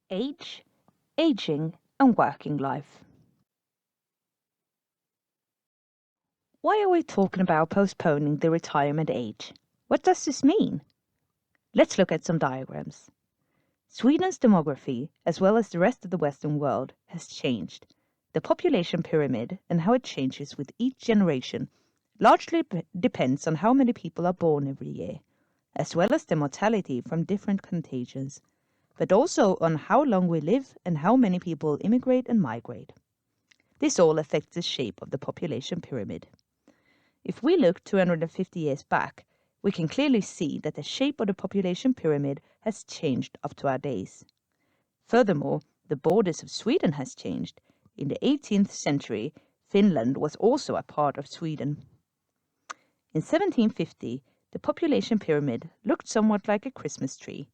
Age, aging, and working life. Why are we talking about postponing the retirement age? What does this mean? Let's look at some diagrams. Sweden's demography, as well as the rest of the Western world, has changed. The population pyramid and how it changes with each generation largely depends on how many people are born every year, as well as the mortality from different contagions, but also on how long we live and how many people immigrate and migrate. This all affects the shape of the population pyramid. If we look 250 years back, we can clearly see that the shape of the population pyramid has changed up to our days. Furthermore, the borders of Sweden has changed. In the 18th century, Finland was also a part of Sweden. In 1750, the population pyramid looked somewhat like a Christmas tree.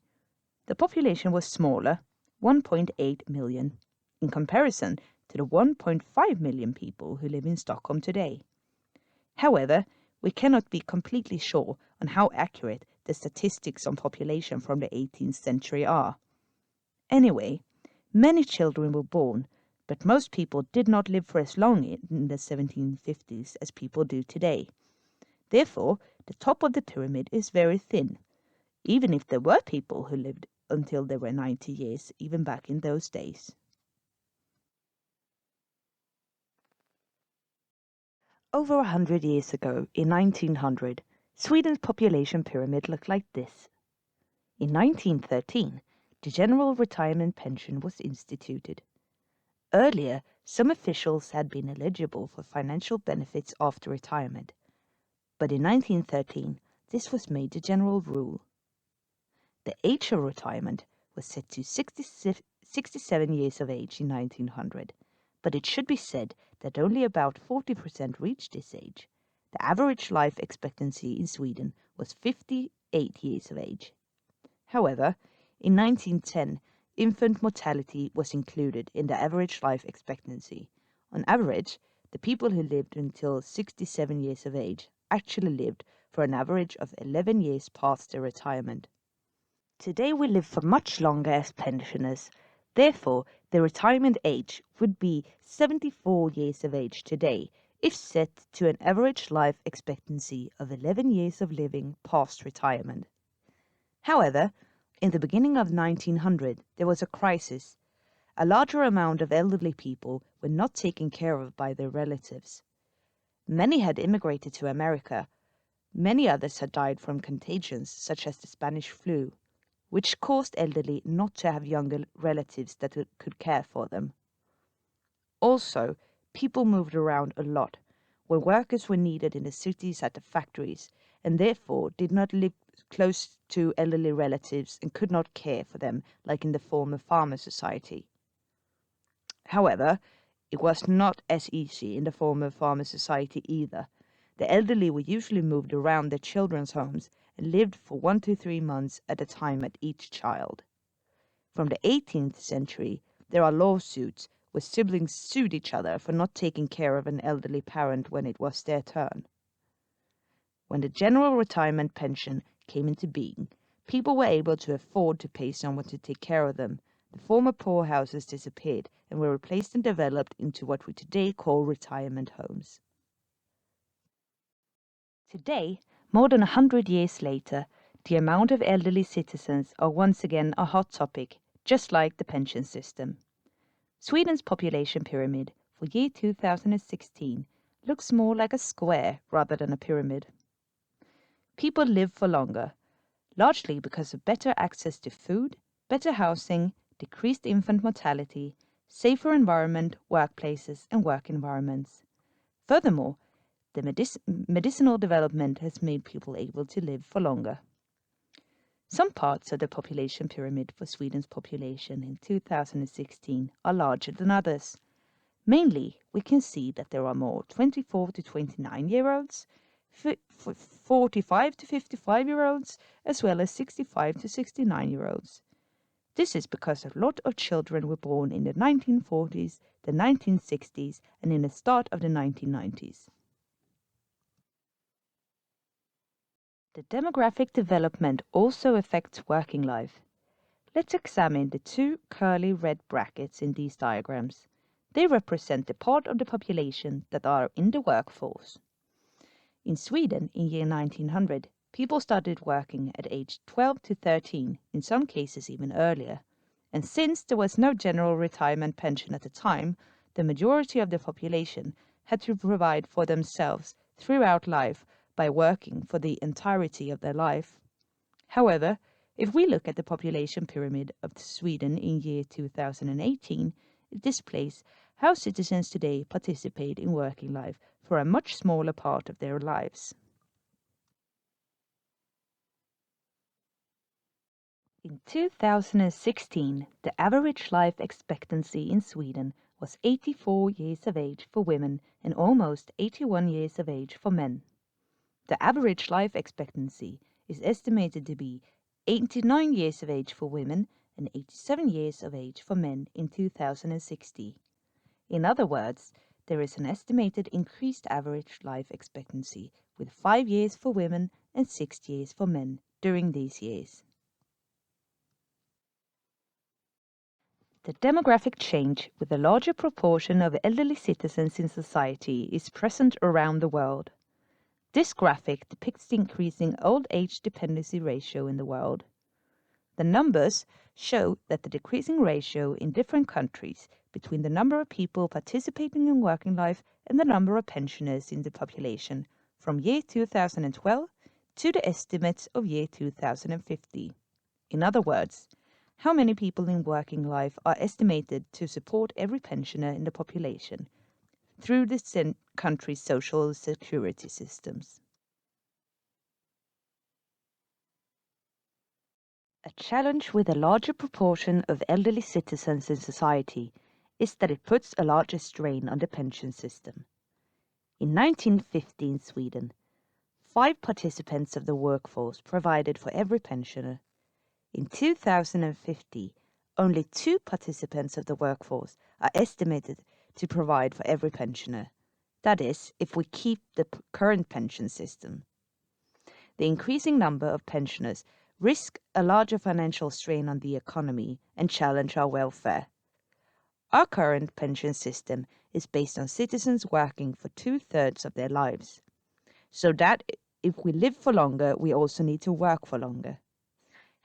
The population was smaller, 1.8 million, in comparison to the 1.5 million people who live in Stockholm today. However, we cannot be completely sure on how accurate the statistics on population from the 18th century are. Anyway, many children were born, but most people did not live for as long in the 1750s as people do today. Therefore, the top of the pyramid is very thin, even if there were people who lived until they were 90 years, even back in those days. Over 100 years ago, in 1900, Sweden's population pyramid looked like this. In 1913, the general retirement pension was instituted. Earlier, some officials had been eligible for financial benefits after retirement, but in 1913, this was made the general rule. The age of retirement was set to 67 years of age in 1900, but it should be said that only about 40% reached this age. The average life expectancy in Sweden was 58 years of age. However, in 1910, infant mortality was included in the average life expectancy. On average, the people who lived until 67 years of age actually lived for an average of 11 years past their retirement. Today we live for much longer as pensioners. Therefore, the retirement age would be 74 years of age today, if set to an average life expectancy of 11 years of living past retirement. However, in the beginning of 1900, there was a crisis. A larger amount of elderly people were not taken care of by their relatives. Many had immigrated to America. Many others had died from contagions such as the Spanish flu, which caused elderly not to have younger relatives that could care for them. Also, people moved around a lot, where workers were needed in the cities at the factories, and therefore did not live close to elderly relatives and could not care for them like in the former farmer society. However, it was not as easy in the former farmer society either. The elderly were usually moved around their children's homes and lived for 1 to 3 months at a time at each child. From the 18th century, there are lawsuits where siblings sued each other for not taking care of an elderly parent when it was their turn. When the general retirement pension came into being, people were able to afford to pay someone to take care of them. The former poorhouses disappeared and were replaced and developed into what we today call retirement homes. Today, more than 100 years later, the amount of elderly citizens are once again a hot topic, just like the pension system. Sweden's population pyramid for year 2016 looks more like a square rather than a pyramid. People live for longer, largely because of better access to food, better housing, decreased infant mortality, safer environment, workplaces, and work environments. Furthermore, the medicinal development has made people able to live for longer. Some parts of the population pyramid for Sweden's population in 2016 are larger than others. Mainly, we can see that there are more 24 to 29-year-olds, 45 to 55-year-olds, as well as 65 to 69-year-olds. This is because a lot of children were born in the 1940s, the 1960s, and in the start of the 1990s. The demographic development also affects working life. Let's examine the two curly red brackets in these diagrams. They represent the part of the population that are in the workforce. In Sweden, in year 1900, people started working at age 12 to 13, in some cases even earlier. And since there was no general retirement pension at the time, the majority of the population had to provide for themselves throughout life by working for the entirety of their life. However, if we look at the population pyramid of Sweden in year 2018, it displays how citizens today participate in working life for a much smaller part of their lives. In 2016, the average life expectancy in Sweden was 84 years of age for women and almost 81 years of age for men. The average life expectancy is estimated to be 89 years of age for women and 87 years of age for men in 2060. In other words, there is an estimated increased average life expectancy with 5 years for women and 6 years for men during these years. The demographic change with a larger proportion of elderly citizens in society is present around the world. This graphic depicts the increasing old age dependency ratio in the world. The numbers show that the decreasing ratio in different countries between the number of people participating in working life and the number of pensioners in the population from year 2012 to the estimates of year 2050. In other words, how many people in working life are estimated to support every pensioner in the population through the country's social security systems. A challenge with a larger proportion of elderly citizens in society is that it puts a larger strain on the pension system. In 1950 in Sweden, 5 participants of the workforce provided for every pensioner. In 2050, only 2 participants of the workforce are estimated to provide for every pensioner. That is, if we keep the current pension system. The increasing number of pensioners risk a larger financial strain on the economy and challenge our welfare. Our current pension system is based on citizens working for 2/3 of their lives, so that if we live for longer, we also need to work for longer.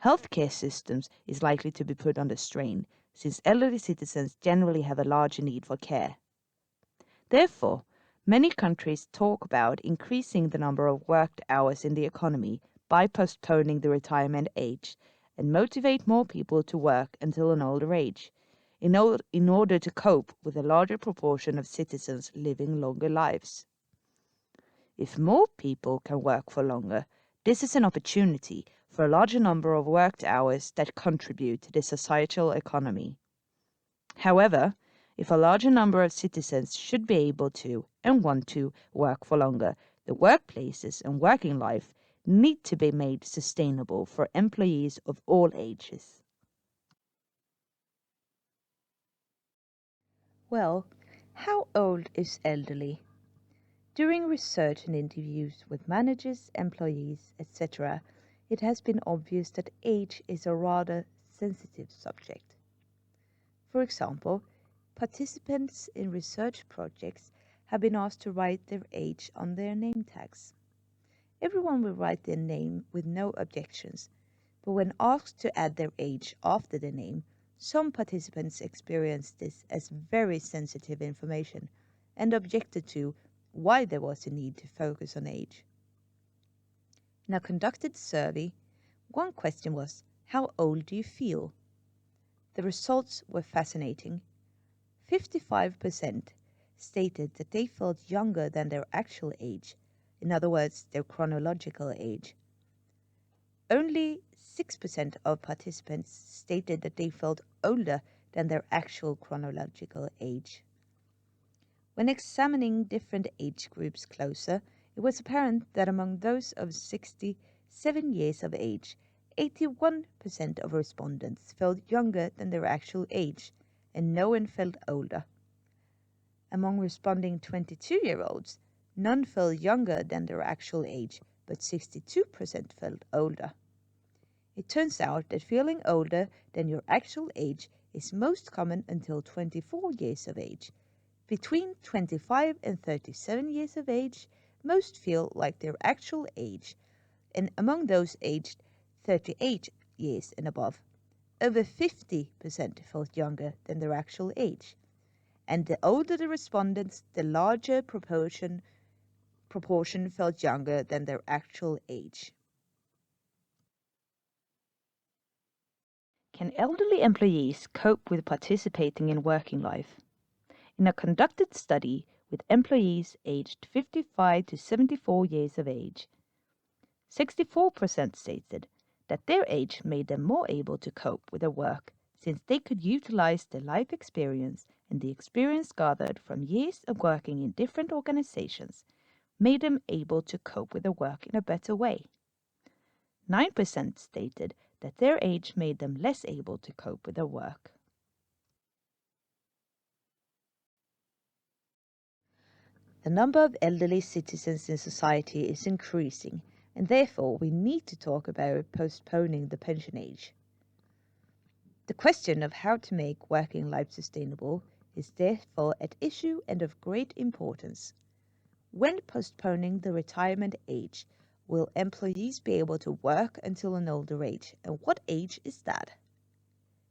Healthcare systems is likely to be put under strain, since elderly citizens generally have a larger need for care. Therefore, many countries talk about increasing the number of worked hours in the economy by postponing the retirement age and motivate more people to work until an older age, in order to cope with a larger proportion of citizens living longer lives. If more people can work for longer, this is an opportunity for a larger number of worked hours that contribute to the societal economy. However, if a larger number of citizens should be able to and want to work for longer, the workplaces and working life need to be made sustainable for employees of all ages. Well, how old is elderly? During research and interviews with managers, employees, etc., it has been obvious that age is a rather sensitive subject. For example, participants in research projects have been asked to write their age on their name tags. Everyone will write their name with no objections, but when asked to add their age after their name, some participants experienced this as very sensitive information and objected to why there was a need to focus on age. In a conducted survey, one question was, "How old do you feel?" The results were fascinating. 55% stated that they felt younger than their actual age, in other words, their chronological age. Only 6% of participants stated that they felt older than their actual chronological age. When examining different age groups closer, it was apparent that among those of 67 years of age, 81% of respondents felt younger than their actual age, and no one felt older. Among responding 22-year-olds, none felt younger than their actual age, but 62% felt older. It turns out that feeling older than your actual age is most common until 24 years of age. Between 25 and 37 years of age, most feel like their actual age, and among those aged 38 years and above, over 50% felt younger than their actual age. And the older the respondents, the larger proportion felt younger than their actual age. Can elderly employees cope with participating in working life? In a conducted study with employees aged 55 to 74 years of age, 64% stated that their age made them more able to cope with their work since they could utilize their life experience, and the experience gathered from years of working in different organizations made them able to cope with their work in a better way. 9% stated that their age made them less able to cope with their work. The number of elderly citizens in society is increasing, and therefore we need to talk about postponing the pension age. The question of how to make working life sustainable is therefore at issue and of great importance. When postponing the retirement age, will employees be able to work until an older age, and what age is that?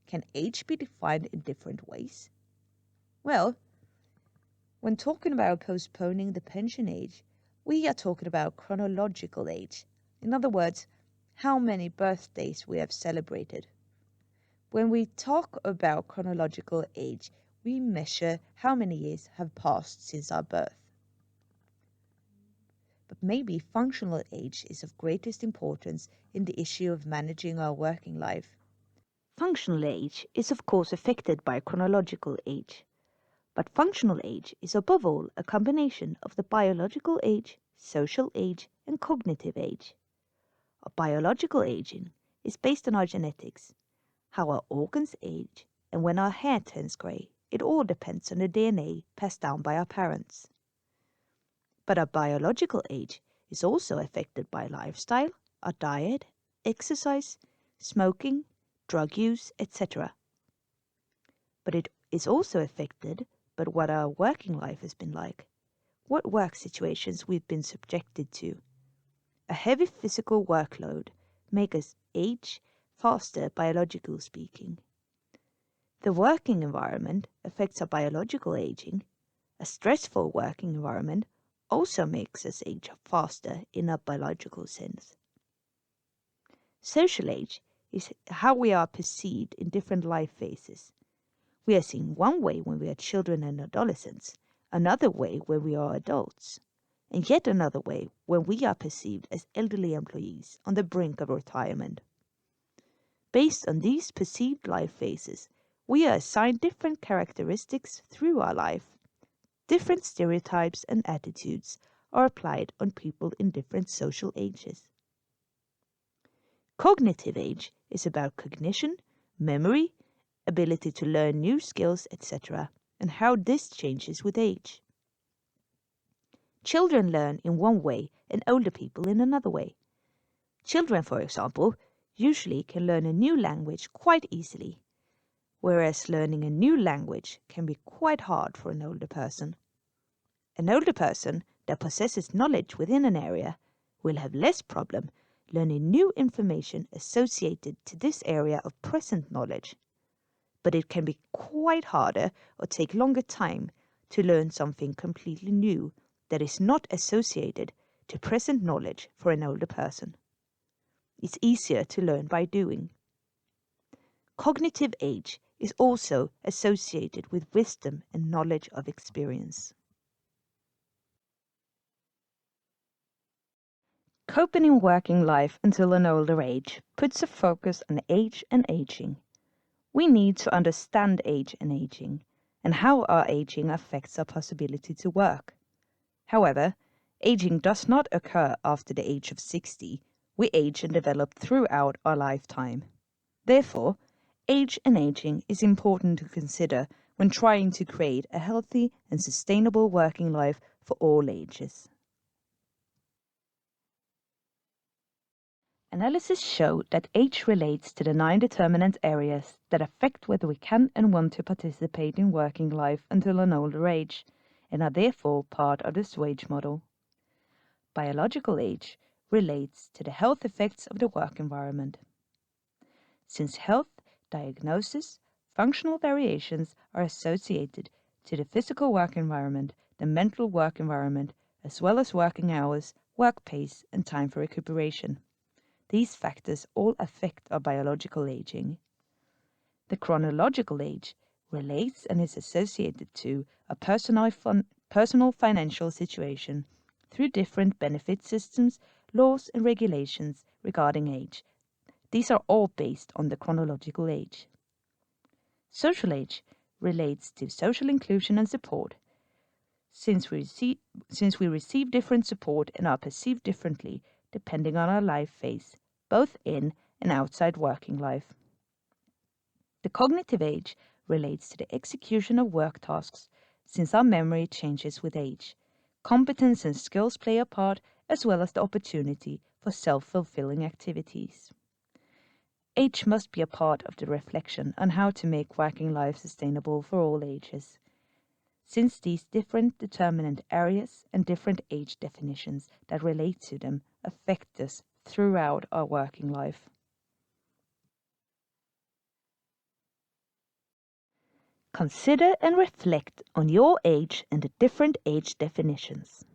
Can age be defined in different ways? Well, when talking about postponing the pension age, we are talking about chronological age. In other words, how many birthdays we have celebrated. When we talk about chronological age, we measure how many years have passed since our birth. But maybe functional age is of greatest importance in the issue of managing our working life. Functional age is of course affected by chronological age, but functional age is above all a combination of the biological age, social age, and cognitive age. Our biological aging is based on our genetics, how our organs age, and when our hair turns grey. It all depends on the DNA passed down by our parents. But our biological age is also affected by lifestyle, our diet, exercise, smoking, drug use, etc. But it is also affected by what our working life has been like, what work situations we've been subjected to. A heavy physical workload makes us age faster, biologically speaking. The working environment affects our biological aging. A stressful working environment also makes us age faster in a biological sense. Social age is how we are perceived in different life phases. We are seen one way when we are children and adolescents, another way when we are adults, and yet another way when we are perceived as elderly employees on the brink of retirement. Based on these perceived life phases, we are assigned different characteristics through our life. Different stereotypes and attitudes are applied on people in different social ages. Cognitive age is about cognition, memory, ability to learn new skills, etc., and how this changes with age. Children learn in one way and older people in another way. Children, for example, usually can learn a new language quite easily, whereas learning a new language can be quite hard for an older person. An older person that possesses knowledge within an area will have less problem learning new information associated to this area of present knowledge. But it can be quite harder or take longer time to learn something completely new that is not associated to present knowledge for an older person. It's easier to learn by doing. Cognitive age is also associated with wisdom and knowledge of experience. Coping in working life until an older age puts a focus on age and aging. We need to understand age and aging, and how our aging affects our possibility to work. However, aging does not occur after the age of 60. We age and develop throughout our lifetime. Therefore, age and aging is important to consider when trying to create a healthy and sustainable working life for all ages. Analysis show that age relates to the 9 determinant areas that affect whether we can and want to participate in working life until an older age, and are therefore part of the wage model. Biological age relates to the health effects of the work environment. Since health, diagnosis, functional variations are associated to the physical work environment, the mental work environment, as well as working hours, work pace, and time for recuperation. These factors all affect our biological aging. The chronological age relates and is associated to a personal financial situation through different benefit systems, laws, and regulations regarding age. These are all based on the chronological age. Social age relates to social inclusion and support. Since we receive different support and are perceived differently depending on our life phase, both in and outside working life. The cognitive age relates to the execution of work tasks, since our memory changes with age. Competence and skills play a part, as well as the opportunity for self-fulfilling activities. Age must be a part of the reflection on how to make working life sustainable for all ages, since these different determinant areas and different age definitions that relate to them affect us throughout our working life. Consider and reflect on your age and the different age definitions.